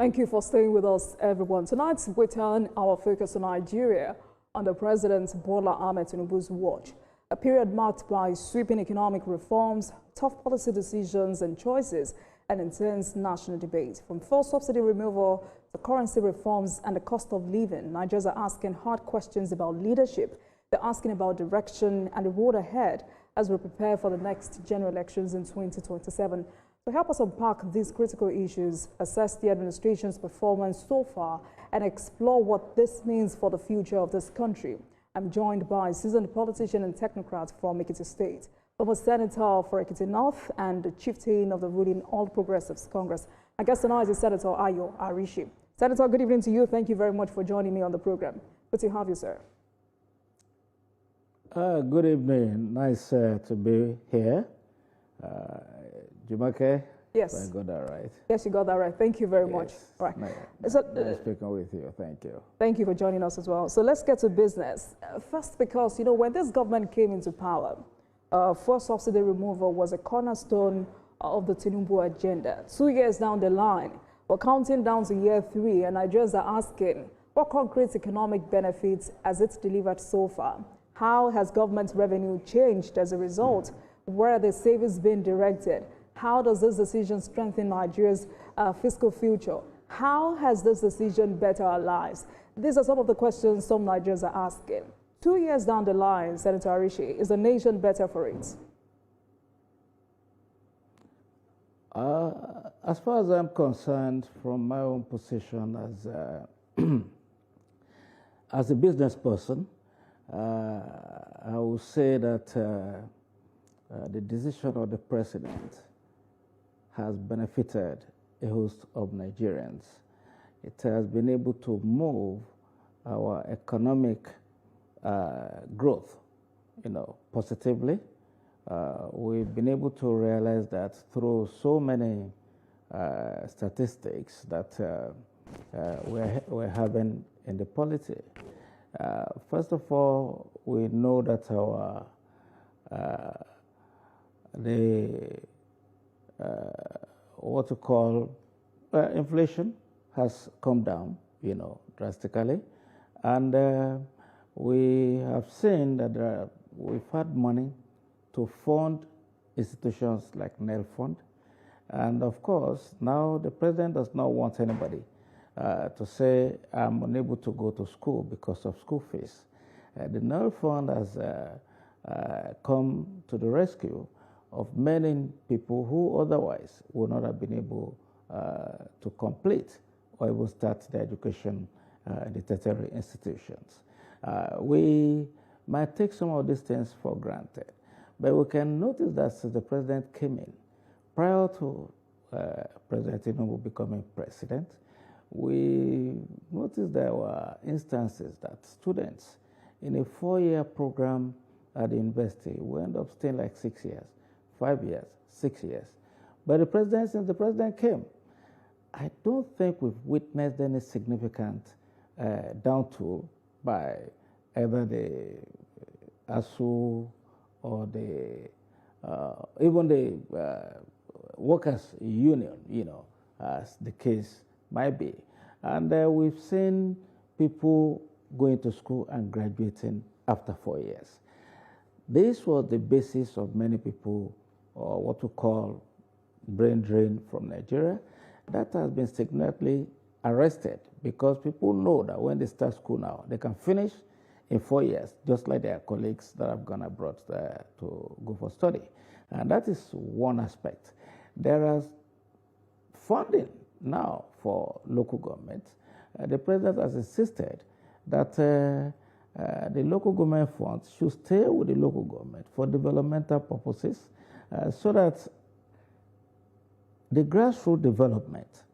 Thank you for staying with us, everyone. Tonight, we turn our focus on Nigeria under President Bola Ahmed Tinubu's watch, a period marked by sweeping economic reforms, tough policy decisions and choices, and intense national debate. From fuel subsidy removal to currency reforms and the cost of living, Nigerians are asking hard questions about leadership. They're asking about direction and the road ahead as we prepare for the next general elections in 2027. To help us unpack these critical issues, assess the administration's performance so far, and explore what this means for the future of this country, I'm joined by seasoned politician and technocrat from Ekiti State, former Senator for Ekiti North and the chieftain of the ruling All Progressives Congress. I guess tonight is Senator Ayo Arishi. Senator, good evening to you. Thank you very much for joining me on the program. Good to have you, sir. Good evening. Nice to be here. Jumake? Yes. I got that right. Yes, you got that right. Thank you very much. All right. Nice speaking with you. Thank you. Thank you for joining us as well. So let's get to business. First, because, when this government came into power, fuel subsidy removal was a cornerstone of the Tinubu agenda. 2 years down the line, we're counting down to year 3, and Nigerians are asking, what concrete economic benefits has it delivered so far? How has government revenue changed as a result? Where are the savings being directed? How does this decision strengthen Nigeria's fiscal future? How has this decision bettered our lives? These are some of the questions some Nigerians are asking. 2 years down the line, Senator Arishi, is the nation better for it? As far as I'm concerned, from my own position as a business person, I would say that the decision of the president has benefited a host of Nigerians. It has been able to move our economic growth, positively. We've been able to realize that through so many statistics that we're having in the polity. First of all, we know that our what you call inflation has come down, drastically, and we have seen that we've had money to fund institutions like NEL Fund, and of course now the president does not want anybody to say I'm unable to go to school because of school fees. The NEL Fund has come to the rescue of many people who otherwise would not have been able to complete or even start their education in the tertiary institutions. We might take some of these things for granted, but we can notice that since the president came in, prior to President Tinubu becoming president, we noticed there were instances that students in a 4-year program at the university will end up staying like 6 years, 5 years, 6 years. But since the president came, I don't think we've witnessed any significant downtool by either the ASU or even the workers' union, as the case might be. And we've seen people going to school and graduating after 4 years. This was the basis of many people, or what we call brain drain from Nigeria. That has been significantly arrested because people know that when they start school now, they can finish in 4 years, just like their colleagues that have gone abroad to go for study. And that is one aspect. There is funding now for local governments. The president has insisted that the local government funds should stay with the local government for developmental purposes so that the grassroots development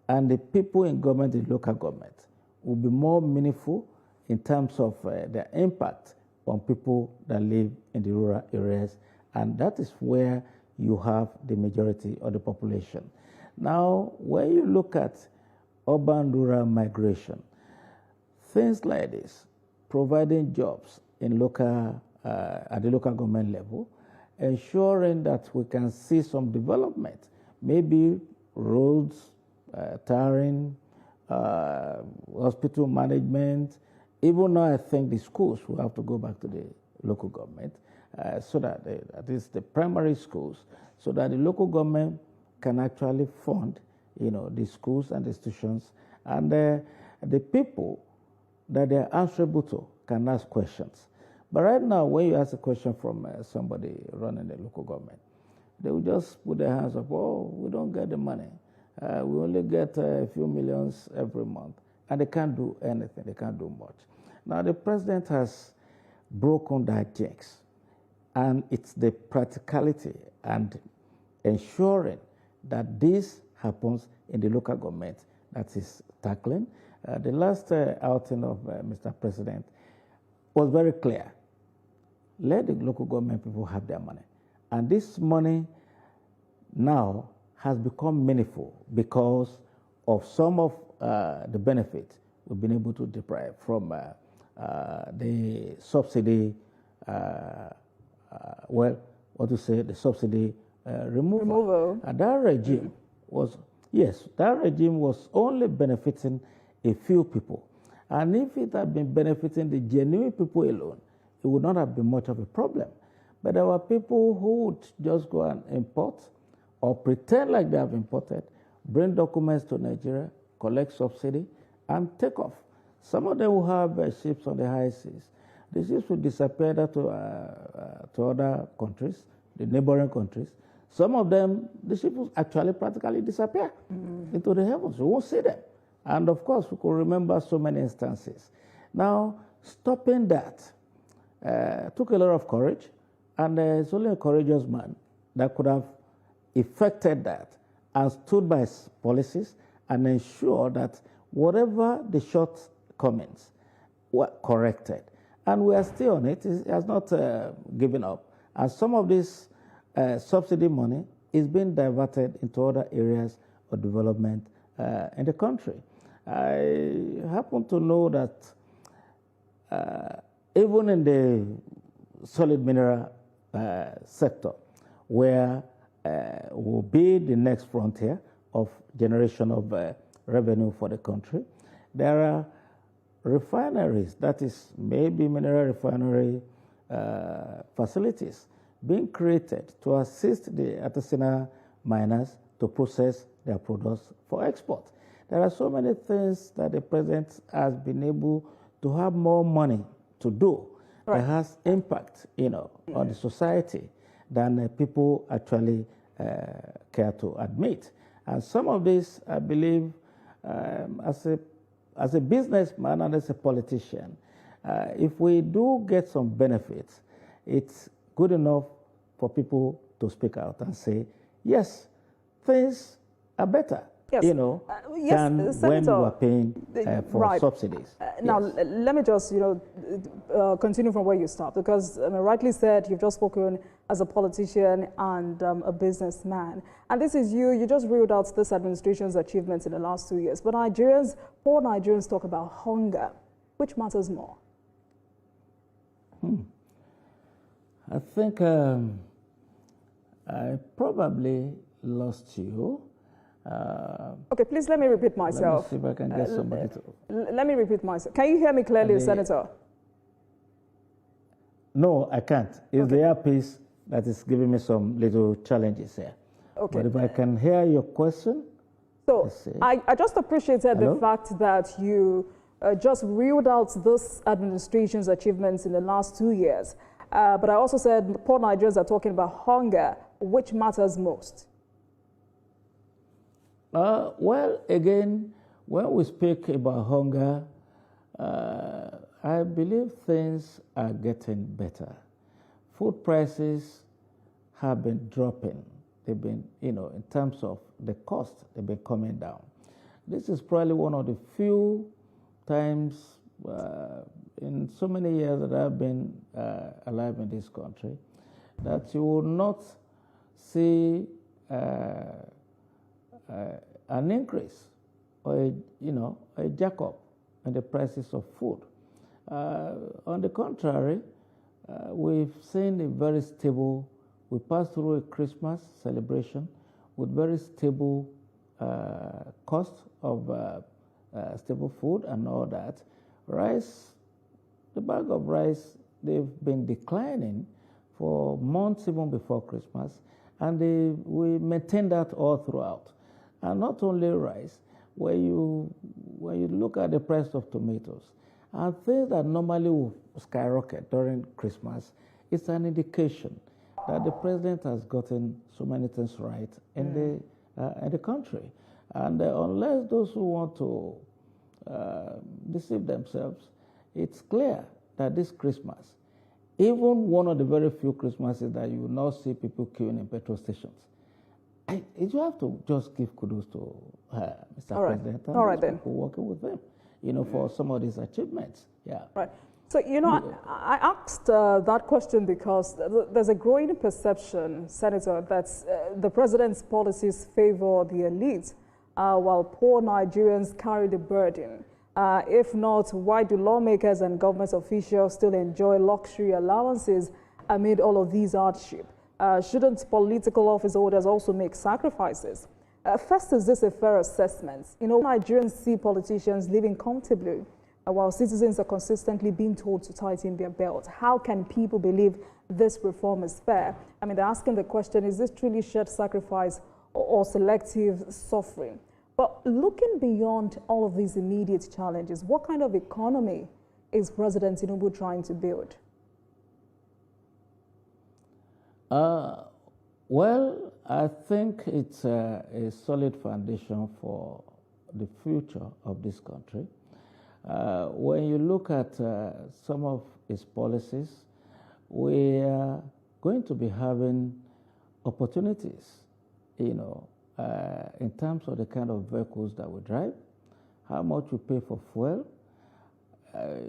and the people in government, the local government, will be more meaningful in terms of their impact on people that live in the rural areas. And that is where you have the majority of the population. Now, when you look at urban-rural migration, things like this, providing jobs in at the local government level, ensuring that we can see some development, maybe roads, tiring, hospital management. Even now, I think the schools will have to go back to the local government, so that at least the primary schools, so that the local government can actually fund, the schools and institutions, and the people that they're answerable to can ask questions. But right now, when you ask a question from somebody running the local government, they will just put their hands up. Oh, we don't get the money. We only get a few millions every month. And they can't do anything. They can't do much. Now, the president has broken that jinx. And it's the practicality and ensuring that this happens in the local government that is tackling. The last outing of Mr. President was very clear. Let the local government people have their money. And this money now has become meaningful because of some of the benefits we've been able to derive from the subsidy, the subsidy removal. And that regime was only benefiting a few people. And if it had been benefiting the genuine people alone, it would not have been much of a problem. But there were people who would just go and import or pretend like they have imported, bring documents to Nigeria, collect subsidy, and take off. Some of them will have ships on the high seas. The ships will disappear to other countries, the neighboring countries. Some of them, the ships will actually practically disappear into the heavens. We won't see them. And of course, we could remember so many instances. Now, stopping that took a lot of courage, and it's only a courageous man that could have effected that and stood by his policies and ensured that whatever the shortcomings were corrected. And we are still on it. It has not given up. And some of this subsidy money is being diverted into other areas of development in the country. I happen to know that even in the solid mineral sector, where will be the next frontier of generation of revenue for the country, there are refineries, that is maybe mineral refinery facilities being created to assist the artisanal miners to process their products for export. There are so many things that the president has been able to have more money to do that has impact, on the society than people actually care to admit. And some of this, I believe, as a businessman and as a politician, if we do get some benefits, it's good enough for people to speak out and say, yes, things are better. Yes. Than Senator, when we were paying for subsidies. Now, let me just, continue from where you stopped, because rightly said, you've just spoken as a politician and a businessman. And this is you just reeled out this administration's achievements in the last 2 years. But poor Nigerians talk about hunger. Which matters more? I think I probably lost you. Okay, please let me repeat myself. Let me see if I can get somebody to... Let me repeat myself. Can you hear me clearly, Senator? No, I can't. It's the earpiece that is giving me some little challenges here. Okay. But if I can hear your question... So, I just appreciated the fact that you just reeled out this administration's achievements in the last 2 years. But I also said poor Nigerians are talking about hunger. Which matters most? Well, again, when we speak about hunger, I believe things are getting better. Food prices have been dropping. They've been, in terms of the cost, they've been coming down. This is probably one of the few times in so many years that I've been alive in this country that you will not see an increase or a jack-up in the prices of food. On the contrary, we've seen a very stable, we passed through a Christmas celebration with very stable cost of staple food and all that, rice, the bag of rice, they've been declining for months even before Christmas, and we maintain that all throughout. And not only rice, when you look at the price of tomatoes, and things that normally will skyrocket during Christmas, it's an indication that the president has gotten so many things right in the country. And unless those who want to deceive themselves, it's clear that this Christmas, even one of the very few Christmases that you will not see people queuing in petrol stations, you have to just give kudos to Mr. President and those people working with him, for some of these achievements. Yeah. Right. So, I asked that question because there's a growing perception, Senator, that the president's policies favor the elite, while poor Nigerians carry the burden. If not, why do lawmakers and government officials still enjoy luxury allowances amid all of these hardships? Shouldn't political office holders also make sacrifices? First, is this a fair assessment? Nigerians see politicians living comfortably while citizens are consistently being told to tighten their belts. How can people believe this reform is fair? I mean, they're asking the question, is this truly shared sacrifice or selective suffering? But looking beyond all of these immediate challenges, what kind of economy is President Tinubu trying to build? Well, I think it's a solid foundation for the future of this country. When you look at some of its policies, we are going to be having opportunities, in terms of the kind of vehicles that we drive, how much we pay for fuel.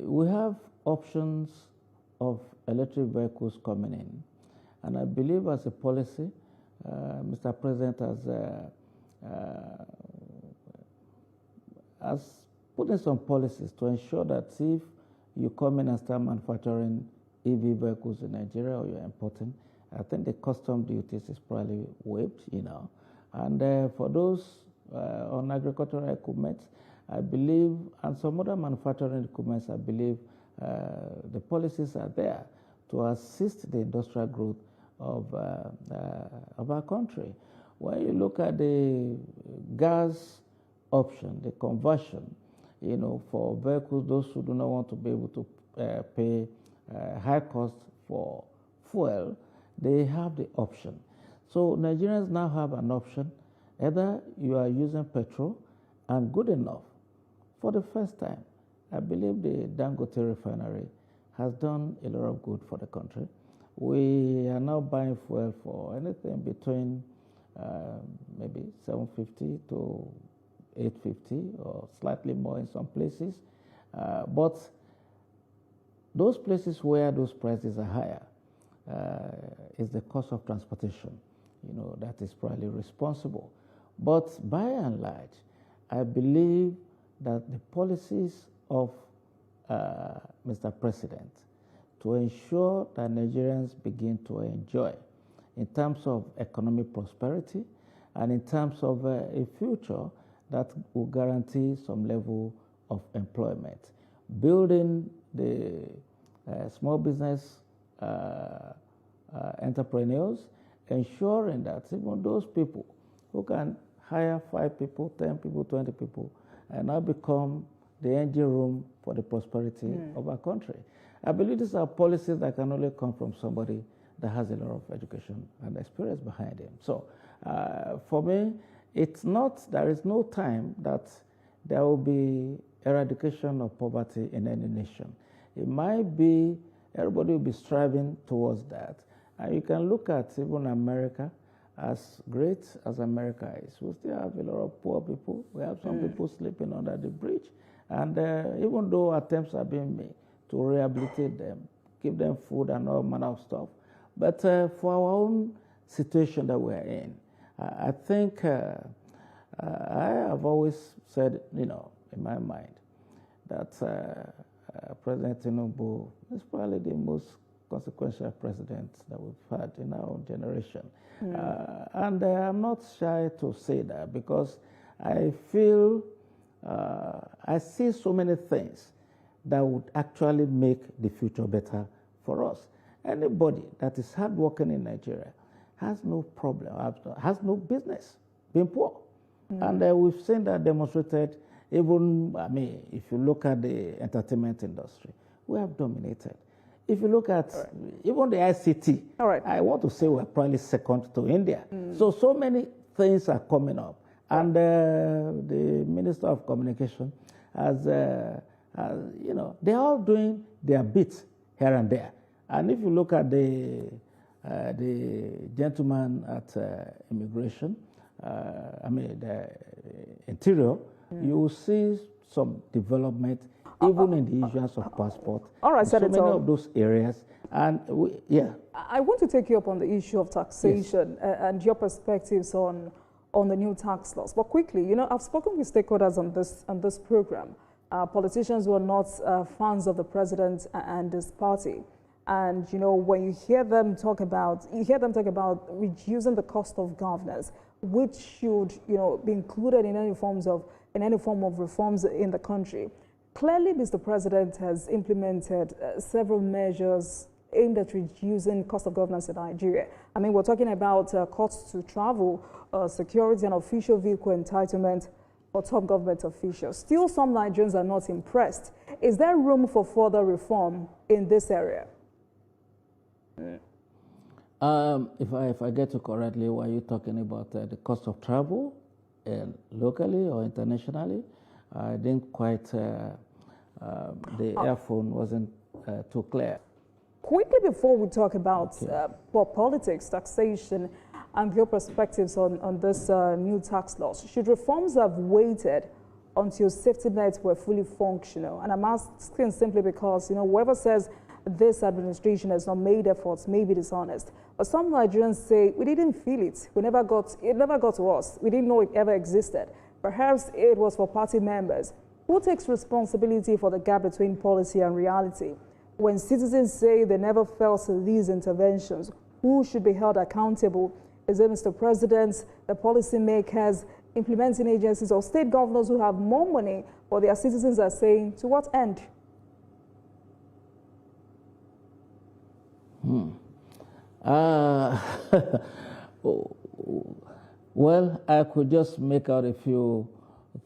We have options of electric vehicles coming in. And I believe as a policy, Mr. President has put in some policies to ensure that if you come in and start manufacturing EV vehicles in Nigeria or you're importing, I think the custom duties is probably waived, And for those on agricultural equipment, I believe, and some other manufacturing equipments, I believe the policies are there to assist the industrial growth of our country. When you look at the gas option, the conversion, for vehicles, those who do not want to be able to pay high cost for fuel, they have the option. So Nigerians now have an option. Either you are using petrol and good enough. For the first time, I believe the Dangote refinery has done a lot of good for the country. We are now buying fuel for anything between maybe 750 to 850 or slightly more in some places. But those places where those prices are higher is the cost of transportation. That is probably responsible. But by and large, I believe that the policies of Mr. President to ensure that Nigerians begin to enjoy in terms of economic prosperity and in terms of a future that will guarantee some level of employment. Building the small business entrepreneurs, ensuring that even those people who can hire 5 people, 10 people, 20 people, and now become the engine room for the prosperity of our country. I believe these are policies that can only come from somebody that has a lot of education and experience behind him. So for me, there is no time that there will be eradication of poverty in any nation. It might be, everybody will be striving towards that. And you can look at even America, as great as America is, we still have a lot of poor people. We have some people sleeping under the bridge. And even though attempts are being made to rehabilitate them, give them food and all manner of stuff, but for our own situation that we're in, I think I have always said, in my mind, that President Tinubu is probably the most consequential president that we've had in our own generation. And I'm not shy to say that because I feel, I see so many things that would actually make the future better for us. Anybody that is hardworking in Nigeria has no problem, has no business being poor. And we've seen that demonstrated even, I mean, if you look at the entertainment industry, we have dominated. If you look at even the ICT, I want to say we're probably second to India. So many things are coming up. And the Minister of Communication has, you know, they're all doing their bit here and there. And if you look at the gentleman at immigration, I mean, the interior, you will see some development even in the issuance of passport. All right, so many of those areas. And I want to take you up on the issue of taxation and your perspectives on the new tax laws. But quickly, you know, I've spoken with stakeholders on this program. Politicians who are not fans of the president and his party. And, you know, when you hear them talk about, reducing the cost of governance, which should, you know, be included in any form of reforms in the country. Clearly, Mr. President has implemented several measures aimed at reducing cost of governance in Nigeria. I mean, we're talking about costs to travel, security and official vehicle entitlement for top government officials. Still, some Nigerians are not impressed. Is there room for further reform in this area? If I get you correctly, were you talking about the cost of travel locally or internationally? I didn't quite, the earphone wasn't too clear. Quickly before we talk about politics, taxation, and your perspectives on this new tax laws, should reforms have waited until safety nets were fully functional? And I'm asking simply because, you know, whoever says this administration has not made efforts may be dishonest. But some Nigerians say, we didn't feel it. It never got to us. We didn't know it ever existed. Perhaps it was for party members. Who takes responsibility for the gap between policy and reality? When citizens say they never felt these interventions, who should be held accountable? Is it Mr. President, the policymakers, implementing agencies, or state governors who have more money, but their citizens are saying, to what end? Well, I could just make out a few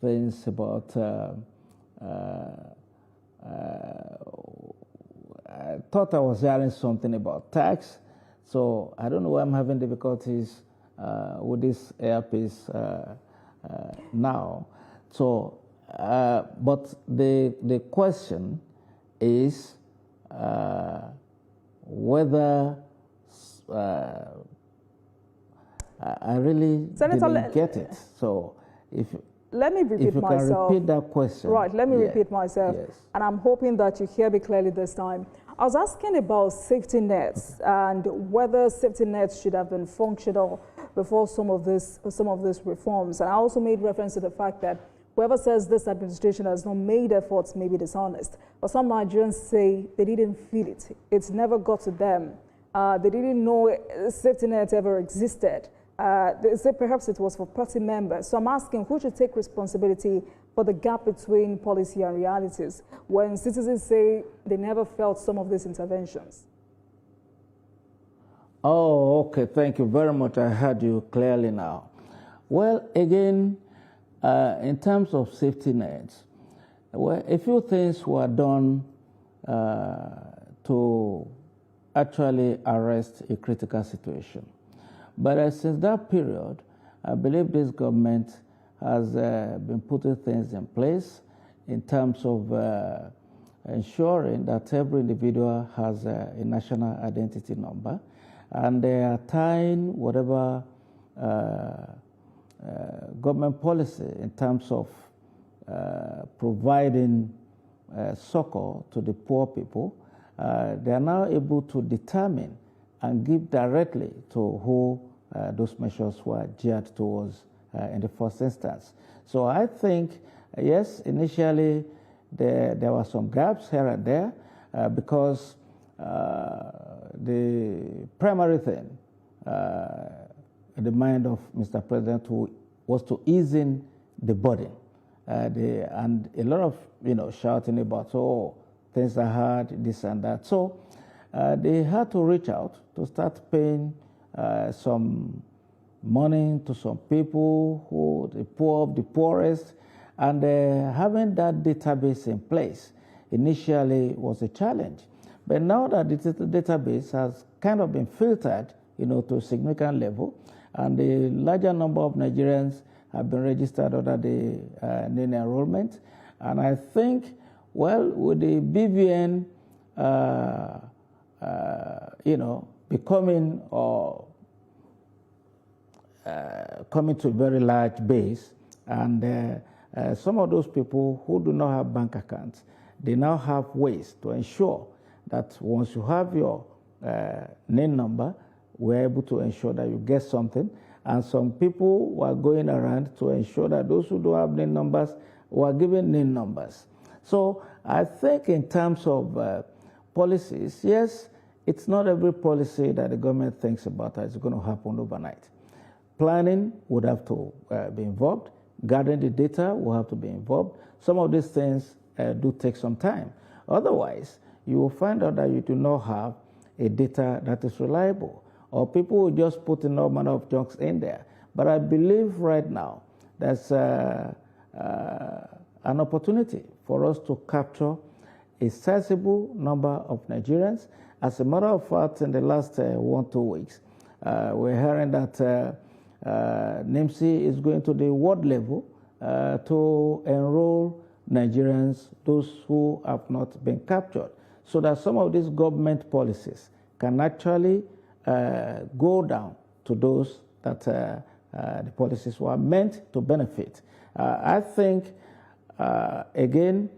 things about I thought I was hearing something about tax, so I don't know why I'm having difficulties with this earpiece now. So, but the question is whether I really didn't get it. So let me repeat myself. If you can repeat that question. Right, let me repeat myself. Yes. And I'm hoping that you hear me clearly this time. I was asking about safety nets and whether safety nets should have been functional before some of these reforms. And I also made reference to the fact that whoever says this administration has not made efforts may be dishonest. But some Nigerians say they didn't feel it. It's never got to them. They didn't know safety net ever existed. They say perhaps it was for party members. So I'm asking who should take responsibility for the gap between policy and realities when citizens say they never felt some of these interventions? Oh, okay. Thank you very much. I heard you clearly now. Well, again, in terms of safety nets, well, a few things were done to actually arrest a critical situation. But since that period, I believe this government has been putting things in place in terms of ensuring that every individual has a national identity number, and they are tying whatever government policy in terms of providing succor to the poor people. They are now able to determine and give directly to who those measures were geared towards in the first instance. So I think, yes, initially there were some gaps here and there because the primary thing in the mind of Mr. President was to ease in the burden. And a lot of, shouting about, oh, things are hard, this and that. So they had to reach out to start paying some money to some people who, the poor of the poorest, and having that database in place initially was a challenge. But now that the database has kind of been filtered, to a significant level, and the larger number of Nigerians have been registered under the NIN enrollment, and I think, well, with the BVN, becoming or coming to a very large base, and some of those people who do not have bank accounts, they now have ways to ensure that once you have your NIN number, we're able to ensure that you get something. And some people were going around to ensure that those who don't have NIN numbers were given NIN numbers. So I think in terms of policies, yes, it's not every policy that the government thinks about is going to happen overnight. Planning would have to be involved. Gathering the data will have to be involved. Some of these things do take some time. Otherwise, you will find out that you do not have a data that is reliable, or people will just put in all manner of junks in there. But I believe right now there's an opportunity for us to capture a sizable number of Nigerians. As a matter of fact, in the last 1-2 weeks, we're hearing that NIMC is going to the world level to enroll Nigerians, those who have not been captured, so that some of these government policies can actually go down to those that the policies were meant to benefit. I think, again,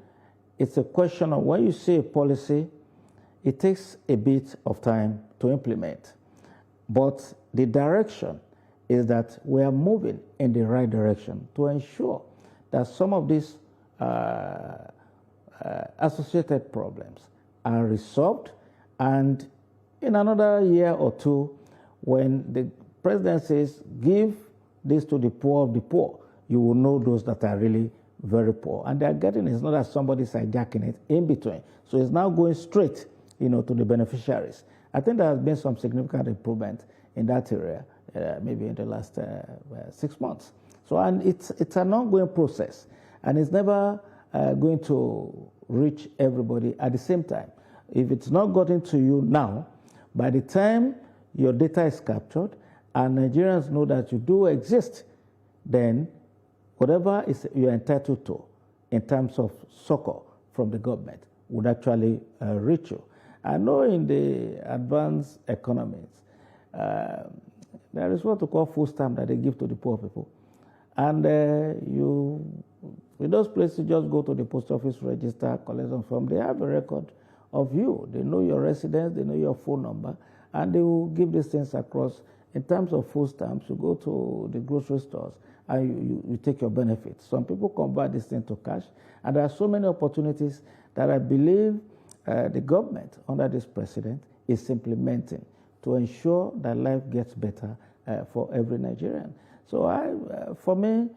it's a question of when you see a policy, it takes a bit of time to implement. But the direction is that we are moving in the right direction to ensure that some of these associated problems are resolved, and in another year or two, when the president says, give this to the poor of the poor, you will know those that are really very poor. And they are getting it. It's not that somebody's hijacking it in between. So it's now going straight, to the beneficiaries. I think there has been some significant improvement in that area, maybe in the last 6 months. So, and it's an ongoing process, and it's never going to reach everybody at the same time. If it's not gotten to you now, by the time your data is captured and Nigerians know that you do exist, then whatever is you're entitled to in terms of succor from the government would actually reach you. I know in the advanced economies, there is what we call food stamp that they give to the poor people. And in those places, just go to the post office, register, collect some form. They have a record of you. They know your residence, they know your phone number, and they will give these things across. In terms of food stamps, you go to the grocery stores and you take your benefits. Some people convert this thing to cash, and there are so many opportunities that I believe the government under this president is implementing to ensure that life gets better for every Nigerian. So for me,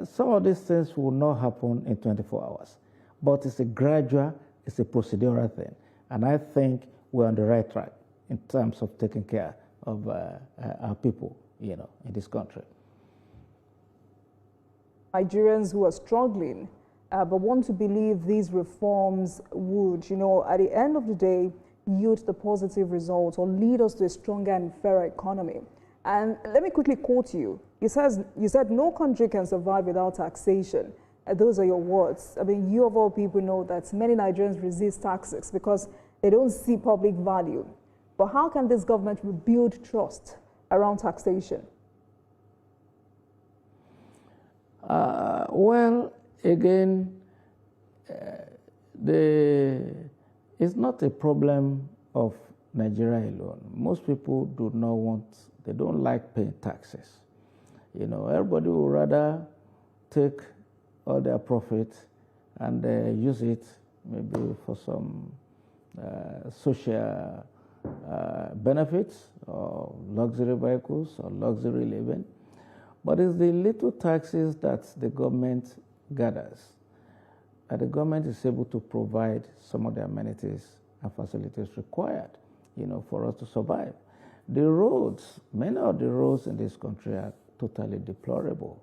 some of these things will not happen in 24 hours, but it's a gradual, it's a procedural thing. And I think we're on the right track in terms of taking care of our people, in this country. Nigerians who are struggling, but want to believe these reforms would, at the end of the day, yield the positive results or lead us to a stronger and fairer economy. And let me quickly quote you. You said no country can survive without taxation. Those are your words. I mean, you of all people know that many Nigerians resist taxes because they don't see public value. But how can this government rebuild trust around taxation? Well, again, it's not a problem of Nigeria alone. Most people they don't like paying taxes. Everybody would rather take all their profit and use it maybe for some social benefits or luxury vehicles or luxury living. But it's the little taxes that the government gathers, that the government is able to provide some of the amenities and facilities required, for us to survive. The roads, many of the roads in this country are totally deplorable.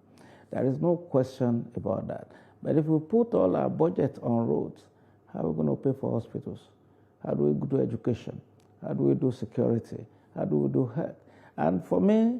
There is no question about that. But if we put all our budget on roads, how are we going to pay for hospitals? How do we do education? How do we do security? How do we do health? And for me,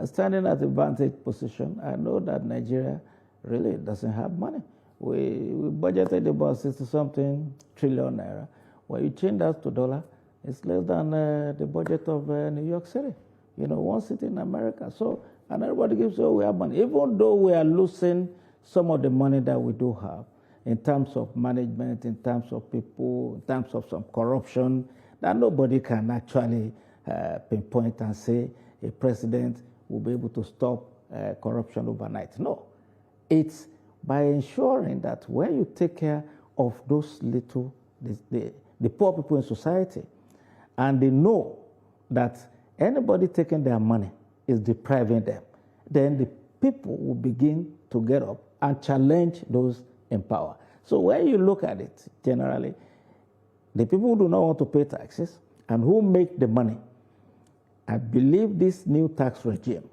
standing at the vantage position, I know that Nigeria really doesn't have money. We budgeted about 60-something trillion naira. When you change that to dollar, it's less than the budget of New York City, one city in America. So, and everybody gives, we have money. Even though we are losing some of the money that we do have, in terms of management, in terms of people, in terms of some corruption, that nobody can actually pinpoint and say a president will be able to stop corruption overnight. No. It's by ensuring that when you take care of those little, the poor people in society, and they know that anybody taking their money is depriving them, then the people will begin to get up and challenge those in power. So when you look at it, generally, the people who do not want to pay taxes and who make the money, I believe this new tax regime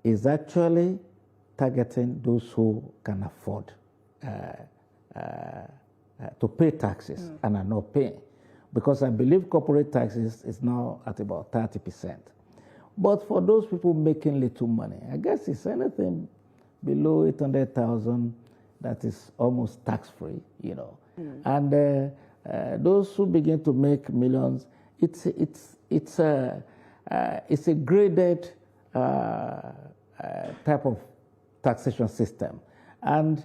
is actually targeting those who can afford to pay taxes and are not paying. Because I believe corporate taxes is now at about 30%. But for those people making little money, I guess it's anything below 800,000 that is almost tax-free, And those who begin to make millions, it's a graded type of taxation system. And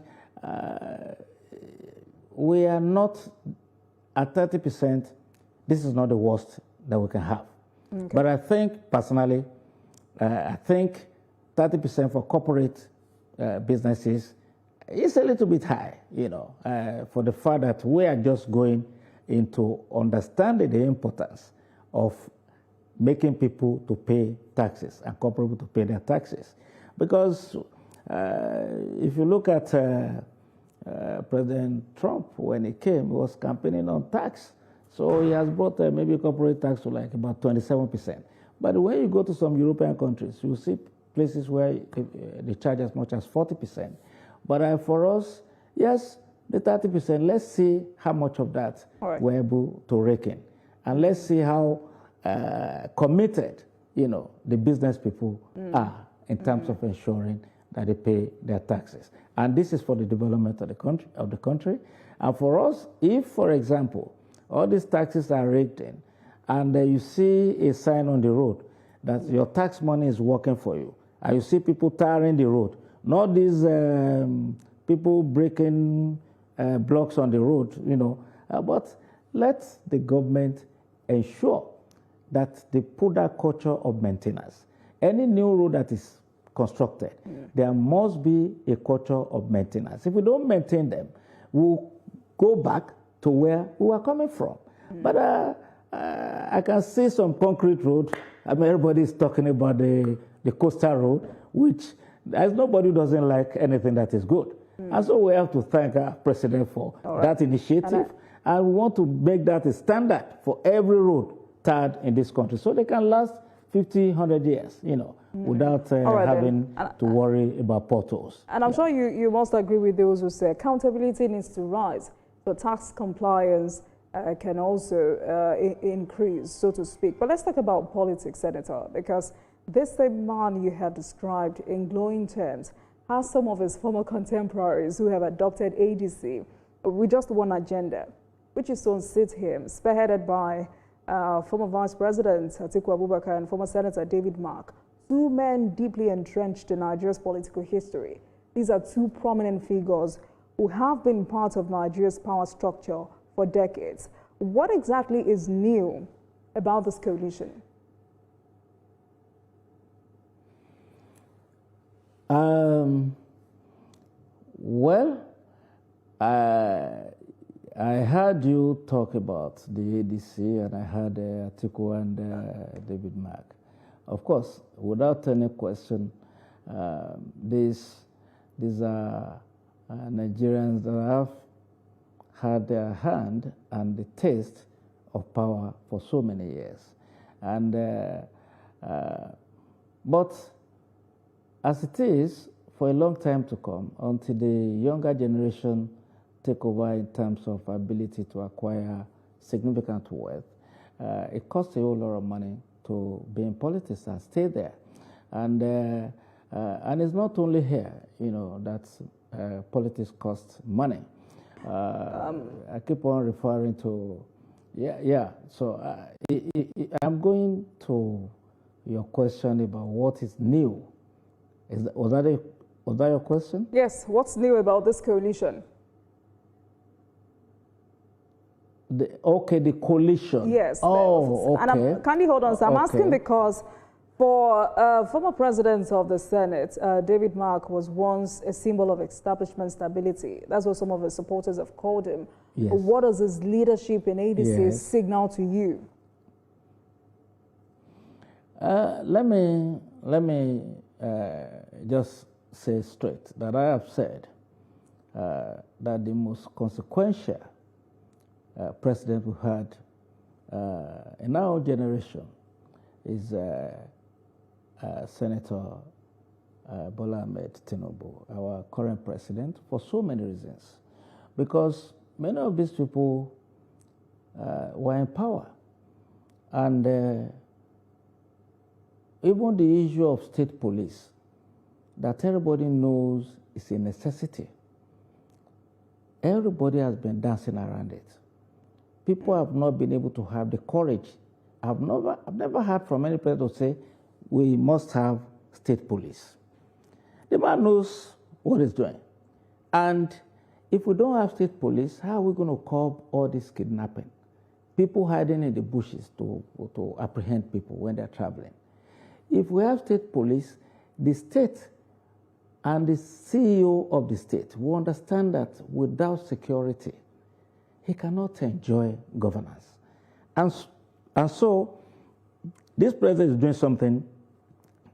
we are not at 30%. This is not the worst that we can have. Okay. But I think, personally, I think 30% for corporate businesses is a little bit high, for the fact that we are just going into understanding the importance of making people to pay taxes and corporate people to pay their taxes. Because if you look at President Trump, when he came, he was campaigning on tax. So he has brought maybe corporate tax to like about 27%. But when you go to some European countries, you see places where they charge as much as 40%. But for us, yes, the 30%, let's see how much of that we're able to rake in. And let's see how committed, the business people are in terms of ensuring that they pay their taxes. And this is for the development of the country. And for us, if, for example, all these taxes are raked in, and you see a sign on the road that your tax money is working for you, and you see people tarring the road, not these people breaking blocks on the road, but let the government ensure that they put that culture of maintenance. Any new road that is constructed, there must be a culture of maintenance. If we don't maintain them, we'll go back to where we were coming from. But I can see some concrete road. I mean, everybody's talking about the coastal road, which there's nobody who doesn't like anything that is good. And so we have to thank our president for that initiative. And we want to make that a standard for every road tarred in this country, so they can last 50, 100 years, without having to worry about potholes. And I'm sure you must agree with those who say accountability needs to rise, so tax compliance can also increase, so to speak. But let's talk about politics, Senator, because this same man you have described in glowing terms has some of his former contemporaries who have adopted ADC with just one agenda, which is to unseat him, spearheaded by former Vice President Atiku Abubakar and former Senator David Mark, two men deeply entrenched in Nigeria's political history. These are two prominent figures who have been part of Nigeria's power structure for decades. What exactly is new about this coalition? Well, I heard you talk about the ADC, and I heard Atiku and David Mark. Of course, without any question, These are Nigerians that have had their hand and the taste of power for so many years. And but as it is, for a long time to come, until the younger generation take over in terms of ability to acquire significant wealth, it costs a whole lot of money to be in politics and stay there. And it's not only here, that politics costs money. I keep on referring to, So I'm going to your question about what is new. Was that your question? Yes. What's new about this coalition? The coalition. Yes. Oh, okay. And kindly hold on. So I'm asking because for former president of the Senate, David Mark, was once a symbol of establishment stability. That's what some of his supporters have called him. Yes. What does his leadership in ADC signal to you? Let me just say straight that I have said that the most consequential president we had in our generation is Senator Bola Ahmed Tinubu, our current president, for so many reasons. Because many of these people were in power. And even the issue of state police, that everybody knows is a necessity. Everybody has been dancing around it. People have not been able to have the courage. I've never heard from any president to say, we must have state police. The man knows what he's doing. And if we don't have state police, how are we going to curb all this kidnapping? People hiding in the bushes to apprehend people when they're traveling. If we have state police, the state and the CEO of the state will understand that without security, he cannot enjoy governance. And so, this president is doing something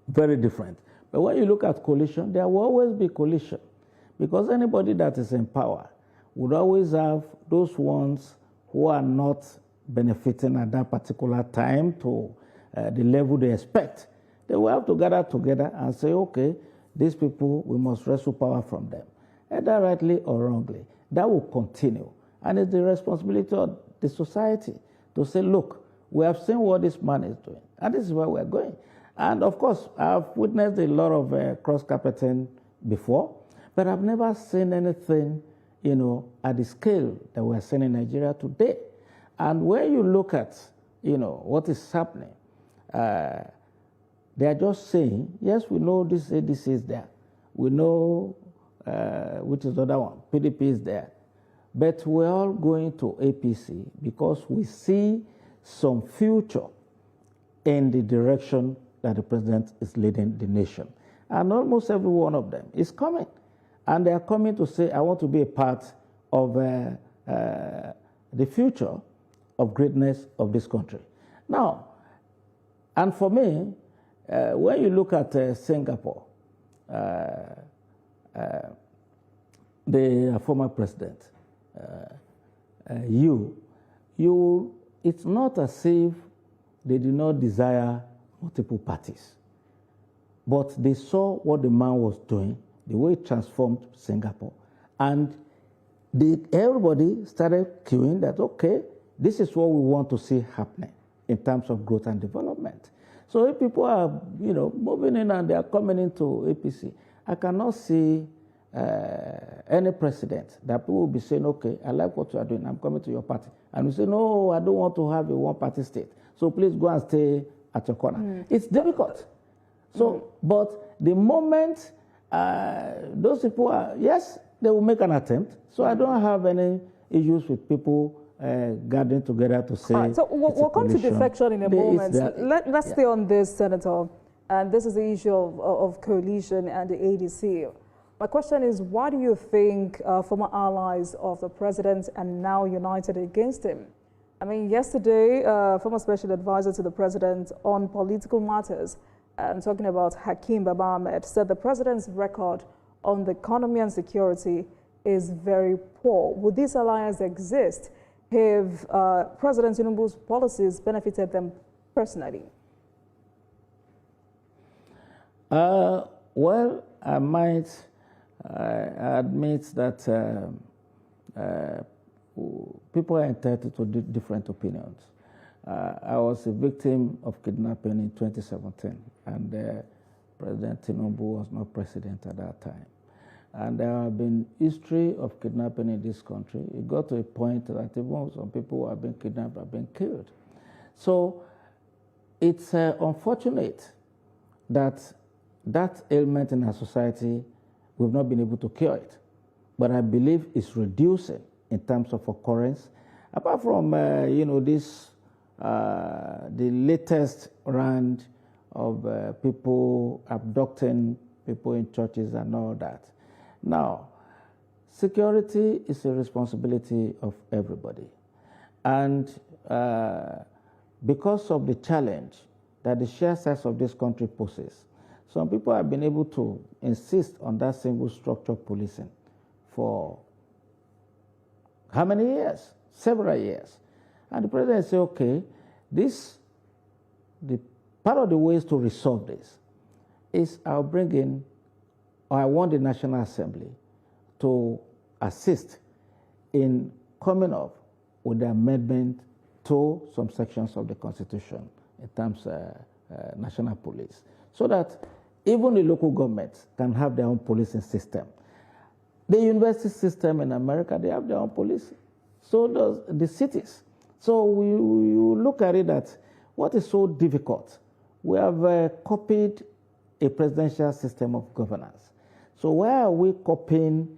very different. But when you look at coalition, there will always be coalition. Because anybody that is in power would always have those ones who are not benefiting at that particular time to the level they expect. They will have to gather together and say, okay, these people, we must wrestle power from them. Either rightly or wrongly. That will continue. And it's the responsibility of the society to say, look, we have seen what this man is doing, and this is where we're going. And of course, I've witnessed a lot of cross-carpeting before, but I've never seen anything, at the scale that we're seeing in Nigeria today. And when you look at, what is happening, they are just saying, yes, we know this ADC is there. We know, which is the other one, PDP is there. But we're all going to APC because we see some future in the direction that the president is leading the nation. And almost every one of them is coming. And they are coming to say, I want to be a part of the future of greatness of this country. Now, and for me, when you look at Singapore, the former president, it's not as if they do not desire multiple parties. But they saw what the man was doing, the way it transformed Singapore, and everybody started queuing that, okay, this is what we want to see happening in terms of growth and development. So if people are, moving in and they are coming into APC, I cannot see any precedent that people will be saying, okay, I like what you are doing, I'm coming to your party. And we say, no, I don't want to have a one-party state. So please go and stay at your corner. It's difficult. So, but the moment those people are, yes, they will make an attempt. So I don't have any issues with people gathering together to say. So we'll come to defection in a moment. Let's stay on this, Senator. And this is the issue of coalition and the ADC. My question is, why do you think former allies of the president are now united against him? I mean, yesterday, former special advisor to the president on political matters, and talking about Hakeem Baba Ahmed, said the president's record on the economy and security is very poor. Would this alliance exist if President Tinubu's policies benefited them personally? Well, I might admit that people are entitled to different opinions. I was a victim of kidnapping in 2017, and President Tinubu was not president at that time. And there have been history of kidnapping in this country. It got to a point that even some people who have been kidnapped have been killed. So it's unfortunate that that ailment in our society, we've not been able to cure it. But I believe it's reducing in terms of occurrence. Apart from, this, the latest round of people abducting people in churches and all that. Now, security is a responsibility of everybody. And because of the challenge that the sheer size of this country poses, some people have been able to insist on that single structure policing for how many years? Several years. And the president said, okay, part of the ways to resolve this is I'll bring in, or I want the National Assembly to assist in coming up with the amendment to some sections of the Constitution in terms of national police, so that even the local governments can have their own policing system. The university system in America, they have their own police. So does the cities. So you look at it that what is so difficult? We have copied a presidential system of governance. So why are we copying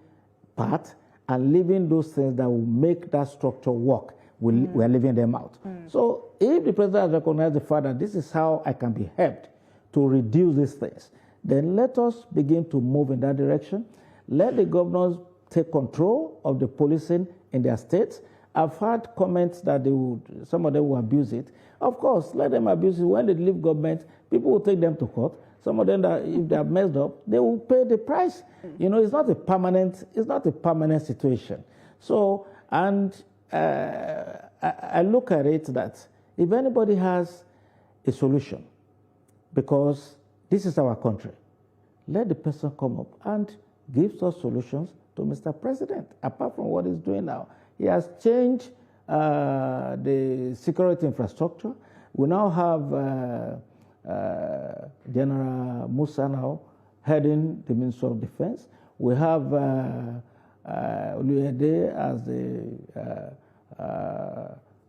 part and leaving those things that will make that structure work? We're leaving them out. So if the president has recognized the fact that this is how I can be helped to reduce these things, then let us begin to move in that direction. Let the governors take control of the policing in their states. I've heard comments that some of them will abuse it. Of course, let them abuse it. When they leave government, people will take them to court. Some of them, if they are messed up, they will pay the price. It's not a permanent situation. So, and I look at it that if anybody has a solution, because this is our country, let the person come up and give us solutions to Mr. President, apart from what he's doing now. He has changed the security infrastructure. We now have General Musa now heading the Ministry of Defense. We have Oluyede as the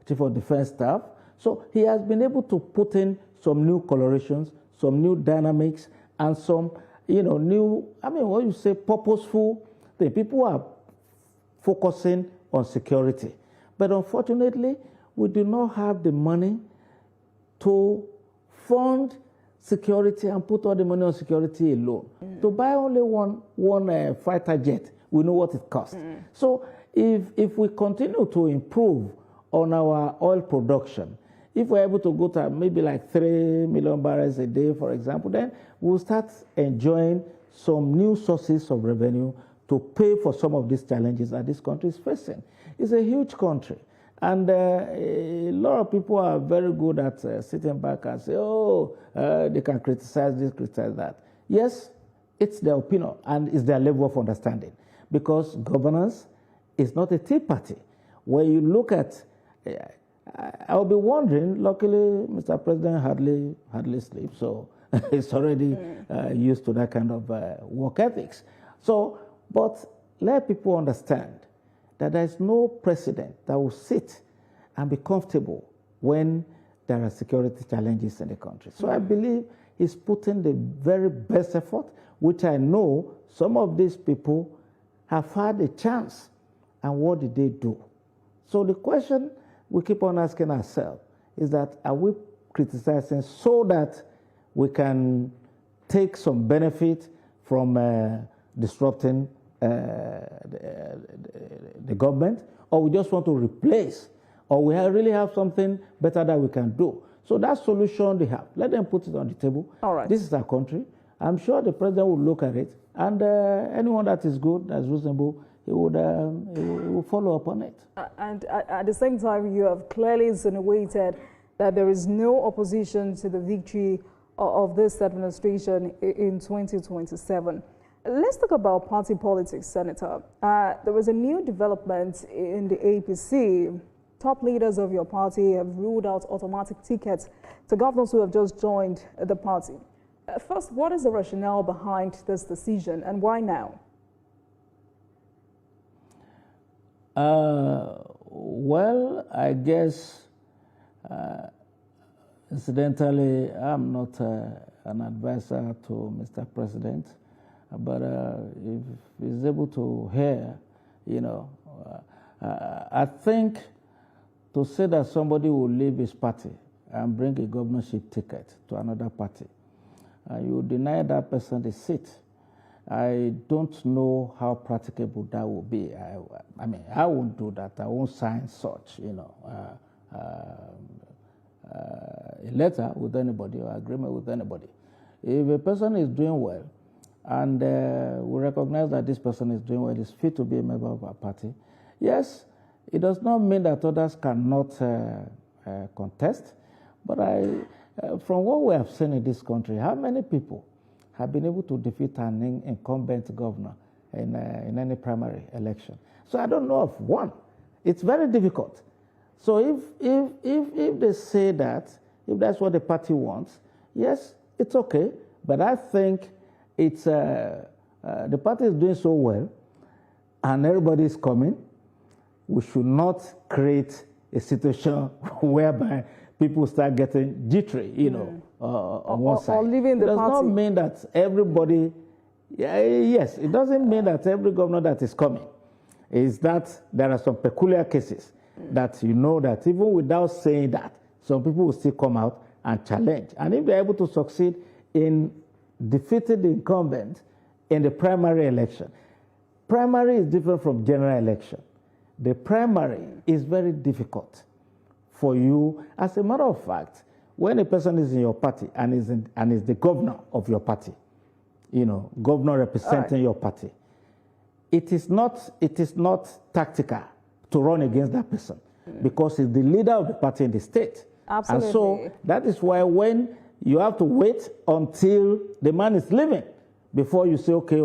Chief of Defense Staff. So he has been able to put in some new colorations, some new dynamics, and some, new, what you say, purposeful things. People are focusing on security. But unfortunately, we do not have the money to fund security and put all the money on security alone. To buy only one fighter jet, we know what it costs. So if we continue to improve on our oil production, if we're able to go to maybe like 3 million barrels a day, for example, then we'll start enjoying some new sources of revenue to pay for some of these challenges that this country is facing. It's a huge country. And a lot of people are very good at sitting back and say, they can criticize this, criticize that. Yes, it's their opinion and it's their level of understanding. Because governance is not a tea party. When you look at, I'll be wondering, luckily Mr. President hardly sleeps, so he's already used to that kind of work ethics. So, but let people understand that there is no president that will sit and be comfortable when there are security challenges in the country. So I believe he's putting the very best effort, which I know some of these people have had a chance. And what did they do? So the question we keep on asking ourselves is that, are we criticizing so that we can take some benefit from disrupting the government, or we just want to replace, or we really have something better that we can do? So that solution they have, let them put it on the table. All right. This is our country. I'm sure the president will look at it, and anyone that is good, that's reasonable, he will follow up on it. And at the same time, you have clearly insinuated that there is no opposition to the victory of this administration in 2027. Let's talk about party politics, Senator. There was a new development in the APC. Top leaders of your party have ruled out automatic tickets to governors who have just joined the party. First, what is the rationale behind this decision and why now? Well, I guess, incidentally, I'm not an advisor to Mr. President, but if he's able to hear, I think to say that somebody will leave his party and bring a governorship ticket to another party, you deny that person the seat. I don't know how practicable that will be. I mean, I won't do that. I won't sign such, a letter with anybody or agreement with anybody. If a person is doing well, and we recognize that this person is doing well, is fit to be a member of our party, yes, it does not mean that others cannot contest. But from what we have seen in this country, how many people have been able to defeat an incumbent governor in any primary election? So I don't know of one. It's very difficult. So if they say that, if that's what the party wants, yes, it's okay. But I think it's the party is doing so well, and everybody is coming. We should not create a situation whereby people start getting jittery, on one side. Or leaving the party. It does not mean that everybody, yes, it doesn't mean that every governor that is coming is that there are some peculiar cases that that even without saying that, some people will still come out and challenge. And if they're able to succeed in defeating the incumbent in the primary election, primary is different from general election. The primary is very difficult for you. As a matter of fact, when a person is in your party and is the governor of your party, governor representing your party, it is not tactical to run against that person because he's the leader of the party in the state. Absolutely. And so that is why when you have to wait until the man is leaving before you say, okay,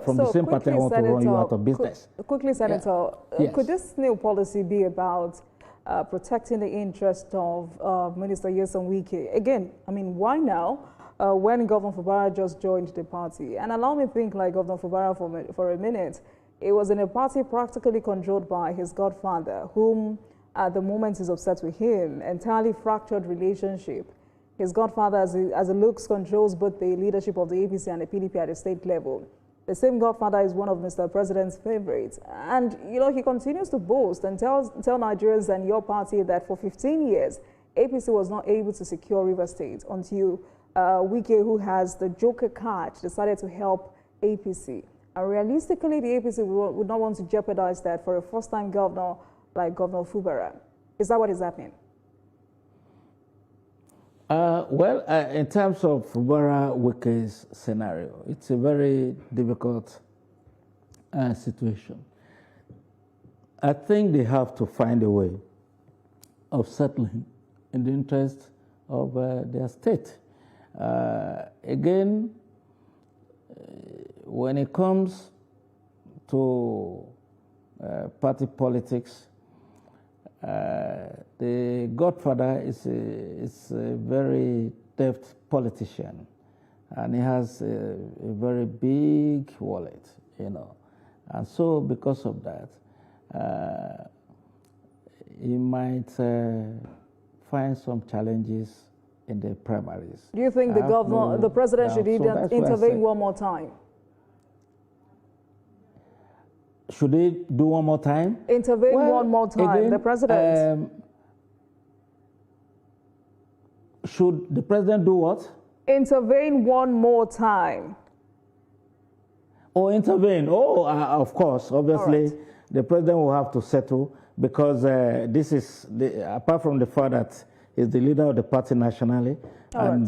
from the same party, I want to run you out of business. Quickly, Senator, Yes. Could this new policy be about protecting the interest of Minister Nyesom Wike? Again, I mean, why now? When Governor Fubara just joined the party. And allow me to think like Governor Fubara for a minute. It was in a party practically controlled by his godfather, whom at the moment is upset with him, entirely fractured relationship. His godfather, as it looks, controls both the leadership of the APC and the PDP at the state level. The same godfather is one of Mr. President's favorites. And, he continues to boast and tell Nigerians and your party that for 15 years, APC was not able to secure River State until Wike, who has the Joker card, decided to help APC. And realistically, the APC would not want to jeopardize that for a first-time governor like Governor Fubara. Is that what is happening? In terms of Fubara-Wike's scenario, it's a very difficult situation. I think they have to find a way of settling in the interest of their state. Again, when it comes to party politics, the godfather is a very deft politician, and he has a very big wallet, and so because of that, he might find some challenges in the primaries. Do you think the president should intervene one more time? Should he do one more time? Intervene one more time, again, the president. Should the president do what? Intervene one more time. Oh, intervene. Oh, of course. Obviously, right. The president will have to settle because this is, apart from the fact that He's the leader of the party nationally. And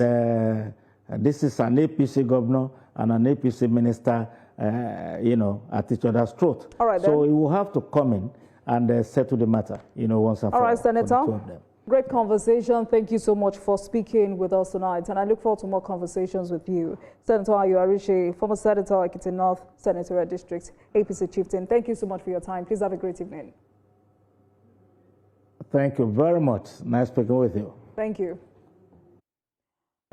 this is an APC governor and an APC minister, at each other's throat. All right, so he will have to come in and settle the matter, once and for all. All right, Senator. For the two of them. Great conversation. Thank you so much for speaking with us tonight. And I look forward to more conversations with you. Senator Ayo Arise, former Senator, Ekiti North Senatorial District, APC Chieftain. Thank you so much for your time. Please have a great evening. Thank you very much. Nice speaking with you. Thank you.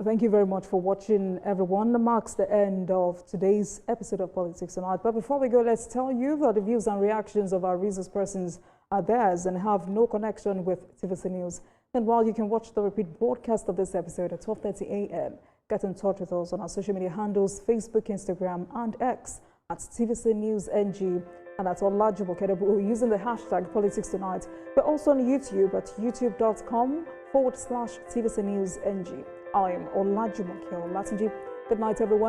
Thank you very much for watching, everyone. That marks the end of today's episode of Politics Tonight. But before we go, let's tell you that the views and reactions of our resource persons are theirs and have no connection with TVC News. And while you can watch the repeat broadcast of this episode at 12:30 a.m., get in touch with us on our social media handles, Facebook, Instagram, and X at TVC News NG and at Olajumo Kedabu using the hashtag Politics Tonight. We're also on YouTube at youtube.com/TVC News NG. I am Olajumo Kedabu. Good night, everyone.